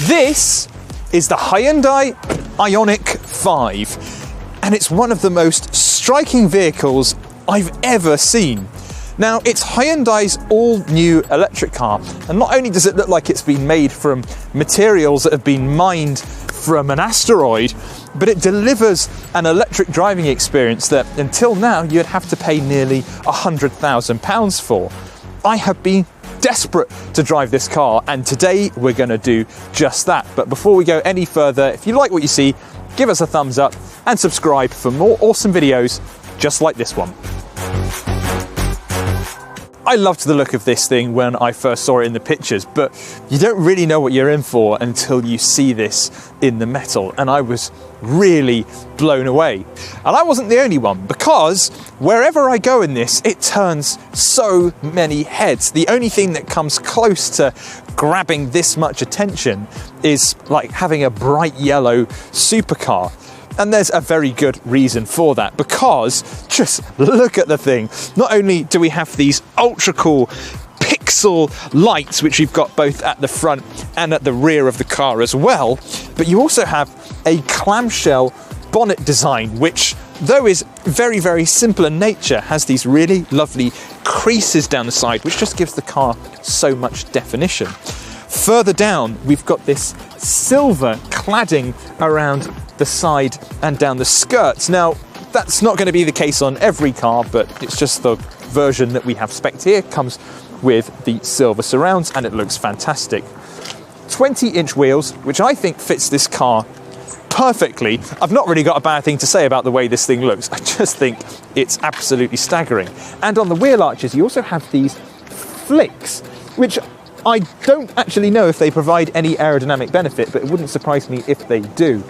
This is the Hyundai IONIQ 5, and it's one of the most striking vehicles I've ever seen. Now, it's Hyundai's all-new electric car, and not only does it look like it's been made from materials that have been mined from an asteroid, but it delivers an electric driving experience that, until now, you'd have to pay nearly £100,000 for. I have been desperate to drive this car, and today we're going to do just that. But before we go any further, if you like what you see, give us a thumbs up and subscribe for more awesome videos just like this one. I loved the look of this thing when I first saw it in the pictures, but you don't really know what you're in for until you see this in the metal, and I was really blown away. And I wasn't the only one, because wherever I go in this, it turns so many heads. The only thing that comes close to grabbing this much attention is like having a bright yellow supercar. And there's a very good reason for that, because just look at the thing. Not only do we have these ultra cool pixel lights, which we've got both at the front and at the rear of the car as well, but you also have a clamshell bonnet design, which, though is very, very simple in nature, has these really lovely creases down the side, which just gives the car so much definition. Further down, we've got this silver cladding around the side and down the skirts. Now, that's not going to be the case on every car, but it's just the version that we have spec'd here. Comes with the silver surrounds, and it looks fantastic. 20-inch wheels, which I think fits this car perfectly. I've not really got a bad thing to say about the way this thing looks. I just think it's absolutely staggering. And on the wheel arches, you also have these flicks, which I don't actually know if they provide any aerodynamic benefit, but it wouldn't surprise me if they do.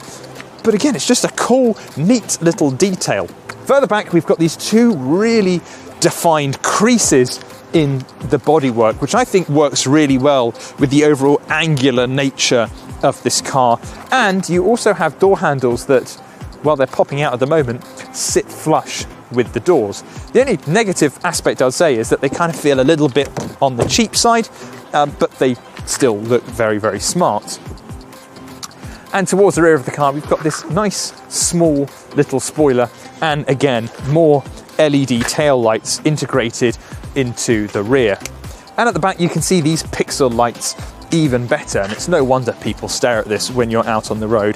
But again, it's just a cool, neat little detail. Further back, we've got these two really defined creases in the bodywork, which I think works really well with the overall angular nature of this car. And you also have door handles that, while they're popping out at the moment, sit flush with the doors. The only negative aspect I'd say is that they kind of feel a little bit on the cheap side, but they still look very, very smart. And towards the rear of the car, we've got this nice, small little spoiler, and again, more LED tail lights integrated into the rear. And at the back, you can see these pixel lights even better, and it's no wonder people stare at this when you're out on the road.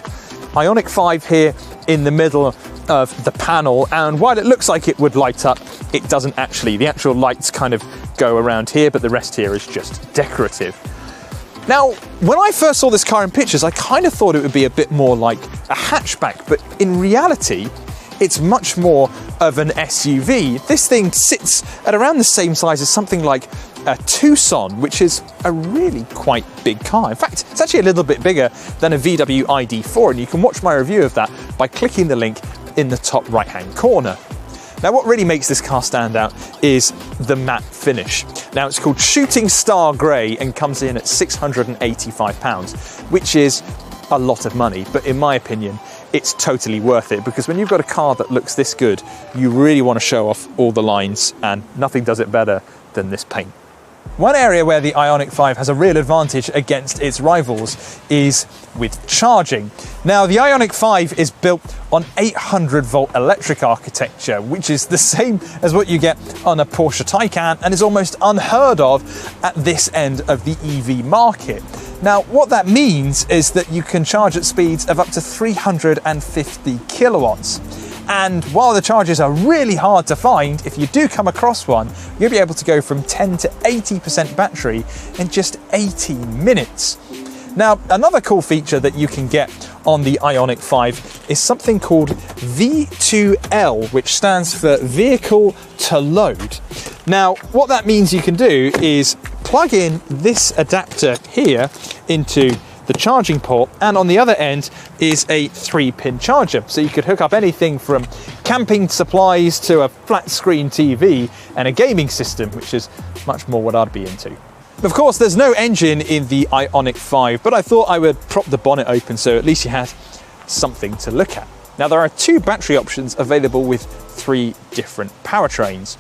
IONIQ 5 here in the middle of the panel, and while it looks like it would light up, it doesn't actually. The actual lights kind of go around here, but the rest here is just decorative. Now, when I first saw this car in pictures, I kind of thought it would be a bit more like a hatchback, but in reality, it's much more of an SUV. This thing sits at around the same size as something like a Tucson, which is a really quite big car. In fact, it's actually a little bit bigger than a VW ID4, and you can watch my review of that by clicking the link in the top right-hand corner. Now, what really makes this car stand out is the matte finish. Now, it's called Shooting Star Grey and comes in at £685, which is a lot of money, but in my opinion, it's totally worth it, because when you've got a car that looks this good, you really want to show off all the lines, and nothing does it better than this paint. One area where the IONIQ 5 has a real advantage against its rivals is with charging. Now, the IONIQ 5 is built on 800-volt electric architecture, which is the same as what you get on a Porsche Taycan and is almost unheard of at this end of the EV market. Now, what that means is that you can charge at speeds of up to 350 kilowatts. And while the chargers are really hard to find, if you do come across one, you'll be able to go from 10 to 80% battery in just 18 minutes. Now, another cool feature that you can get on the IONIQ 5 is something called V2L, which stands for Vehicle to Load. Now, what that means you can do is plug in this adapter here into the charging port, and on the other end is a 3-pin charger. So you could hook up anything from camping supplies to a flat screen TV and a gaming system, which is much more what I'd be into. Of course, there's no engine in the IONIQ 5, but I thought I would prop the bonnet open so at least you had something to look at. Now, there are 2 battery options available with 3 different powertrains.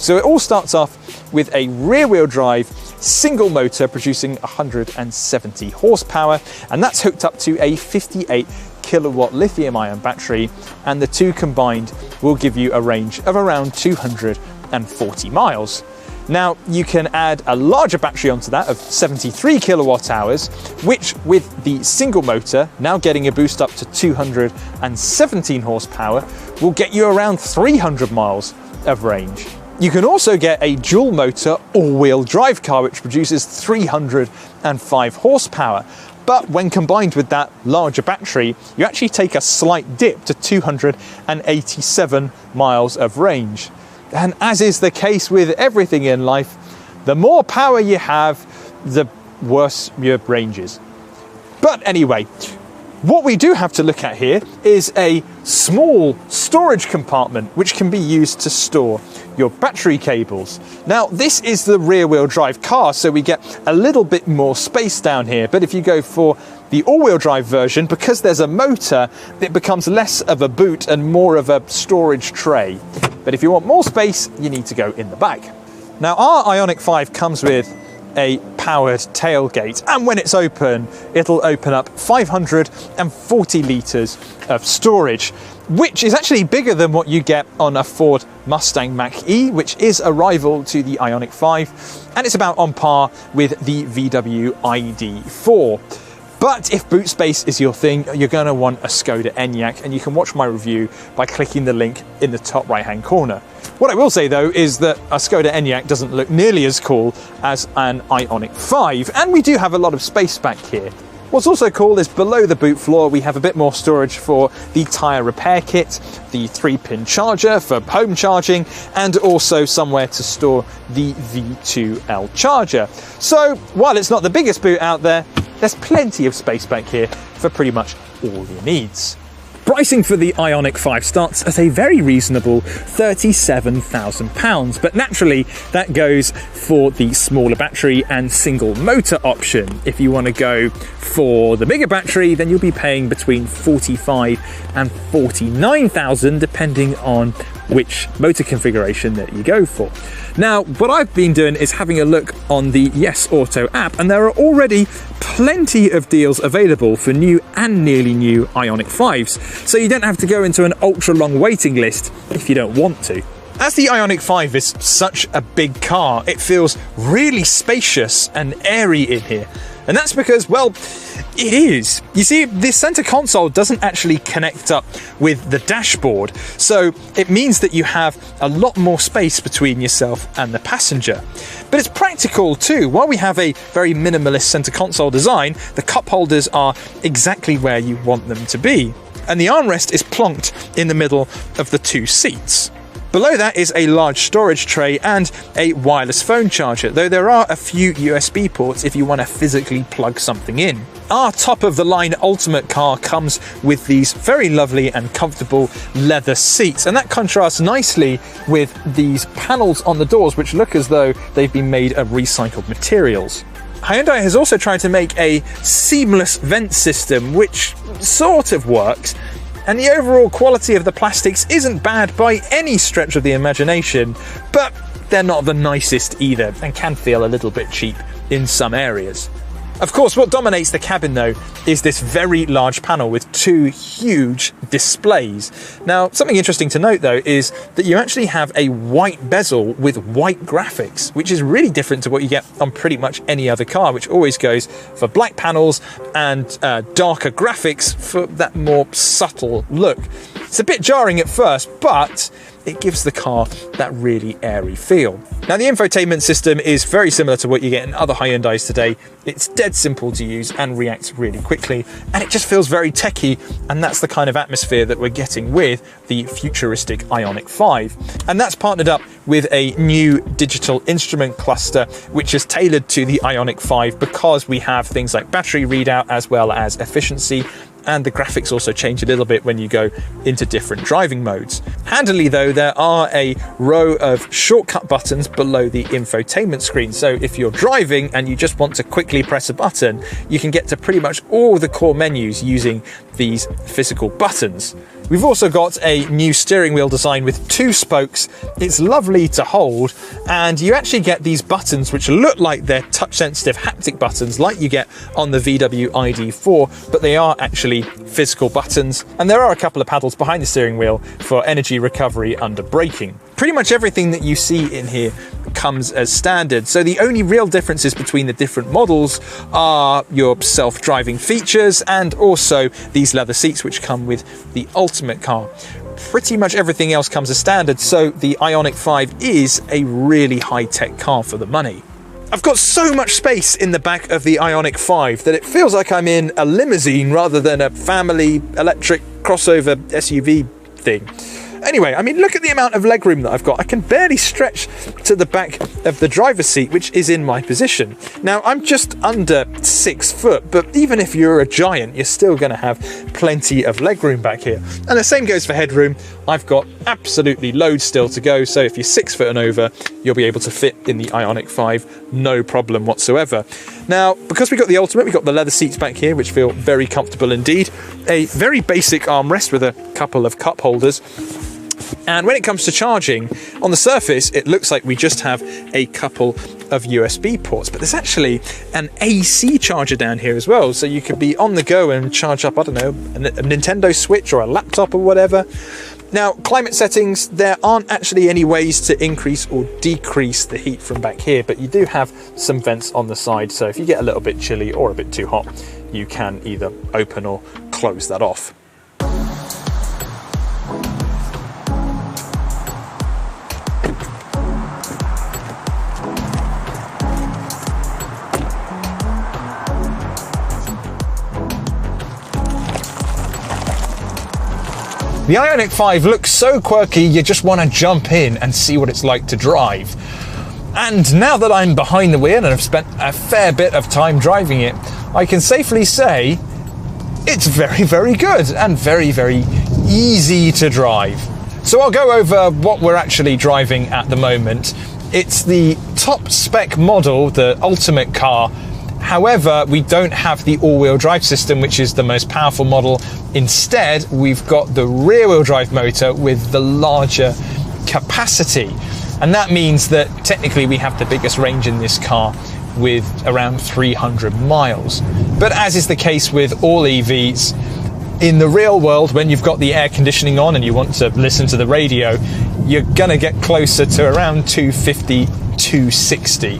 So it all starts off with a rear-wheel drive single motor producing 170 horsepower, and that's hooked up to a 58 kilowatt lithium-ion battery, and the two combined will give you a range of around 240 miles. Now, you can add a larger battery onto that of 73 kilowatt hours, which with the single motor, now getting a boost up to 217 horsepower, will get you around 300 miles of range. You can also get a dual motor all-wheel drive car, which produces 305 horsepower. But when combined with that larger battery, you actually take a slight dip to 287 miles of range. And as is the case with everything in life, the more power you have, the worse your range is. But anyway, what we do have to look at here is a small storage compartment which can be used to store your battery cables. Now, this is the rear-wheel drive car, so we get a little bit more space down here. But if you go for the all-wheel drive version, because there's a motor, it becomes less of a boot and more of a storage tray. But if you want more space, you need to go in the back. Now, our IONIQ 5 comes with a powered tailgate, and when it's open, it'll open up 540 litres of storage, which is actually bigger than what you get on a Ford Mustang Mach-E, which is a rival to the IONIQ 5, and it's about on par with the VW ID4. But if boot space is your thing, you're going to want a Skoda Enyaq, and you can watch my review by clicking the link in the top right-hand corner. What I will say, though, is that a Skoda Enyaq doesn't look nearly as cool as an IONIQ 5, and we do have a lot of space back here. What's also cool is below the boot floor, we have a bit more storage for the tyre repair kit, the 3-pin charger for home charging, and also somewhere to store the V2L charger. So while it's not the biggest boot out there, there's plenty of space back here for pretty much all your needs. Pricing for the IONIQ 5 starts at a very reasonable £37,000, but naturally that goes for the smaller battery and single motor option. If you want to go for the bigger battery, then you'll be paying between £45,000 and £49,000, depending on which motor configuration that you go for. Now, what I've been doing is having a look on the Yes Auto app, and there are already plenty of deals available for new and nearly new IONIQ 5s, so you don't have to go into an ultra long waiting list if you don't want to. As the IONIQ 5 is such a big car, it feels really spacious and airy in here. And that's because, well, it is. You see, this center console doesn't actually connect up with the dashboard, so it means that you have a lot more space between yourself and the passenger. But it's practical too. While we have a very minimalist center console design, the cup holders are exactly where you want them to be. And the armrest is plonked in the middle of the two seats. Below that is a large storage tray and a wireless phone charger, though there are a few USB ports if you want to physically plug something in. Our top-of-the-line Ultimate car comes with these very lovely and comfortable leather seats, and that contrasts nicely with these panels on the doors, which look as though they've been made of recycled materials. Hyundai has also tried to make a seamless vent system, which sort of works, and the overall quality of the plastics isn't bad by any stretch of the imagination, but they're not the nicest either and can feel a little bit cheap in some areas. Of course, what dominates the cabin though is this very large panel with two huge displays. Now, something interesting to note though is that you actually have a white bezel with white graphics, which is really different to what you get on pretty much any other car, which always goes for black panels and darker graphics for that more subtle look. It's a bit jarring at first, but it gives the car that really airy feel. Now, the infotainment system is very similar to what you get in other Hyundais today. It's dead simple to use and reacts really quickly, and it just feels very techy, and that's the kind of atmosphere that we're getting with the futuristic IONIQ 5. And that's partnered up with a new digital instrument cluster, which is tailored to the IONIQ 5 because we have things like battery readout as well as efficiency, and the graphics also change a little bit when you go into different driving modes. Handily though, there are a row of shortcut buttons below the infotainment screen, so if you're driving and you just want to quickly press a button, you can get to pretty much all the core menus using these physical buttons. We've also got a new steering wheel design with 2 spokes. It's lovely to hold, and you actually get these buttons which look like they're touch-sensitive haptic buttons like you get on the VW ID4, but they are actually physical buttons. And there are a couple of paddles behind the steering wheel for energy recovery under braking. Pretty much everything that you see in here comes as standard, so the only real differences between the different models are your self-driving features and also these leather seats which come with the Ultimate car. Pretty much everything else comes as standard, so the IONIQ 5 is a really high-tech car for the money. I've got so much space in the back of the IONIQ 5 that it feels like I'm in a limousine rather than a family electric crossover SUV thing. Anyway, I mean, look at the amount of legroom that I've got. I can barely stretch to the back of the driver's seat, which is in my position. Now, I'm just under 6 foot, but even if you're a giant, you're still going to have plenty of legroom back here. And the same goes for headroom. I've got absolutely loads still to go, so if you're 6 foot and over, you'll be able to fit in the IONIQ 5, no problem whatsoever. Now, because we got the Ultimate, we've got the leather seats back here, which feel very comfortable indeed. A very basic armrest with a couple of cup holders. And when it comes to charging, on the surface, it looks like we just have a couple of USB ports, but there's actually an AC charger down here as well. So you could be on the go and charge up, I don't know, a Nintendo Switch or a laptop or whatever. Now, climate settings, there aren't actually any ways to increase or decrease the heat from back here, but you do have some vents on the side. So if you get a little bit chilly or a bit too hot, you can either open or close that off. The IONIQ 5 looks so quirky, you just want to jump in and see what it's like to drive. And now that I'm behind the wheel and I've spent a fair bit of time driving it, I can safely say it's very, very good and very, very easy to drive. So I'll go over what we're actually driving at the moment. It's the top spec model, the Ultimate car. However, we don't have the all-wheel drive system, which is the most powerful model. Instead, we've got the rear-wheel drive motor with the larger capacity. And that means that technically we have the biggest range in this car with around 300 miles. But as is the case with all EVs, in the real world, when you've got the air conditioning on and you want to listen to the radio, you're gonna get closer to around 250, 260,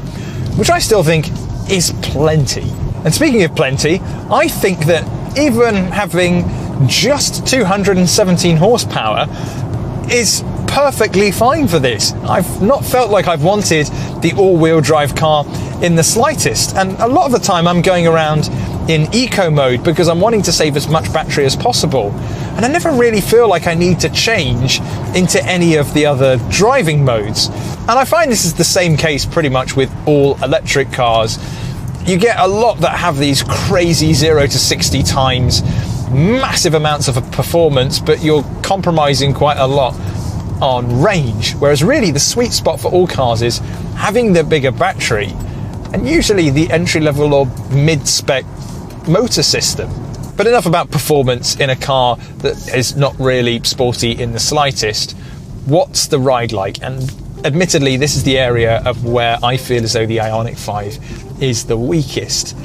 which I still think is plenty. And speaking of plenty, I think that even having just 217 horsepower is perfectly fine for this. I've not felt like I've wanted the all-wheel drive car in the slightest, and a lot of the time I'm going around in eco mode because I'm wanting to save as much battery as possible, and I never really feel like I need to change into any of the other driving modes. And I find this is the same case pretty much with all electric cars. You get a lot that have these crazy 0 to 60 times, massive amounts of performance, but you're compromising quite a lot on range, whereas really the sweet spot for all cars is having the bigger battery and usually the entry-level or mid-spec motor system. But enough about performance in a car that is not really sporty in the slightest. What's the ride like? And admittedly, this is the area of where I feel as though the IONIQ 5 is the weakest.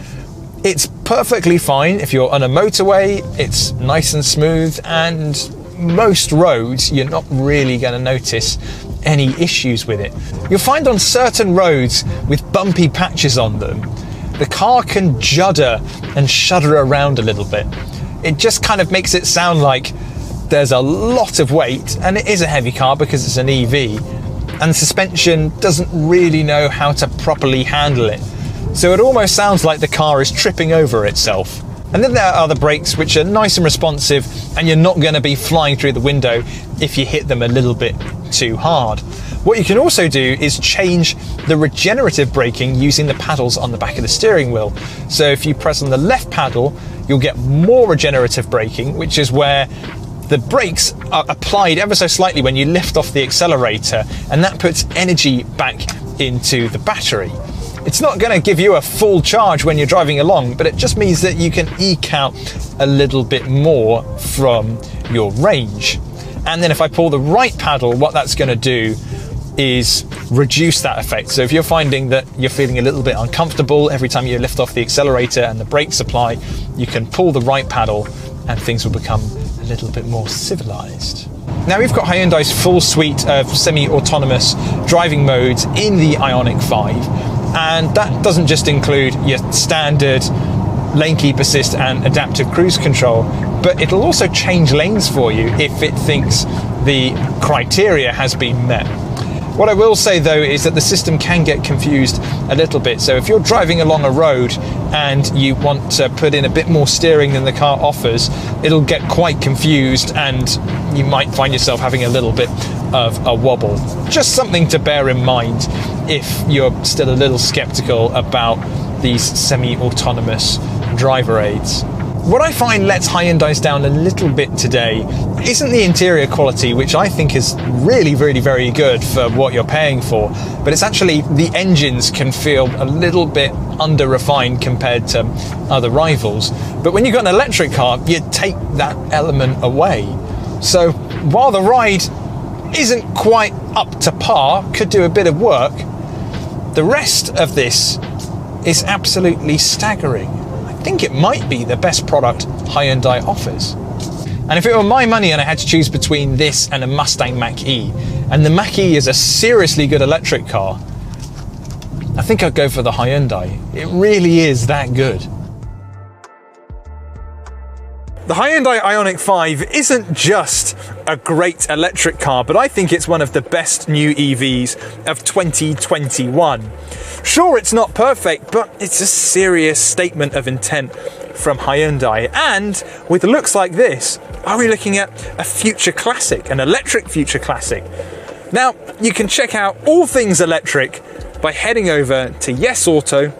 It's perfectly fine if you're on a motorway, it's nice and smooth, and most roads you're not really going to notice any issues with it. You'll find on certain roads with bumpy patches on them, the car can judder and shudder around a little bit. It just kind of makes it sound like there's a lot of weight, and it is a heavy car because it's an EV, and suspension doesn't really know how to properly handle it. So it almost sounds like the car is tripping over itself. And then there are other brakes which are nice and responsive, and you're not going to be flying through the window if you hit them a little bit too hard. What you can also do is change the regenerative braking using the paddles on the back of the steering wheel. So if you press on the left paddle, you'll get more regenerative braking, which is where the brakes are applied ever so slightly when you lift off the accelerator, and that puts energy back into the battery. It's not going to give you a full charge when you're driving along, but it just means that you can eke out a little bit more from your range. And then if I pull the right paddle, what that's going to do is reduce that effect. So if you're finding that you're feeling a little bit uncomfortable every time you lift off the accelerator and the brake supply, you can pull the right paddle and things will become a little bit more civilized. Now we've got Hyundai's full suite of semi-autonomous driving modes in the IONIQ 5, and that doesn't just include your standard lane keep assist and adaptive cruise control, but it'll also change lanes for you if it thinks the criteria has been met. What I will say though is that the system can get confused a little bit. So if you're driving along a road and you want to put in a bit more steering than the car offers, it'll get quite confused and you might find yourself having a little bit of a wobble. Just something to bear in mind if you're still a little skeptical about these semi-autonomous driver aids. What I find lets Hyundai's down a little bit today isn't the interior quality, which I think is really, really very good for what you're paying for, but it's actually the engines can feel a little bit under-refined compared to other rivals. But when you've got an electric car, you take that element away. So while the ride isn't quite up to par, could do a bit of work, the rest of this is absolutely staggering. I think it might be the best product Hyundai offers. And if it were my money and I had to choose between this and a Mustang Mach-E, and the Mach-E is a seriously good electric car, I think I'd go for the Hyundai. It really is that good. The Hyundai IONIQ 5 isn't just a great electric car, but I think it's one of the best new EVs of 2021. Sure, it's not perfect, but it's a serious statement of intent from Hyundai. And with looks like this, are we looking at a future classic, an electric future classic? Now, you can check out all things electric by heading over to yesauto.co.uk.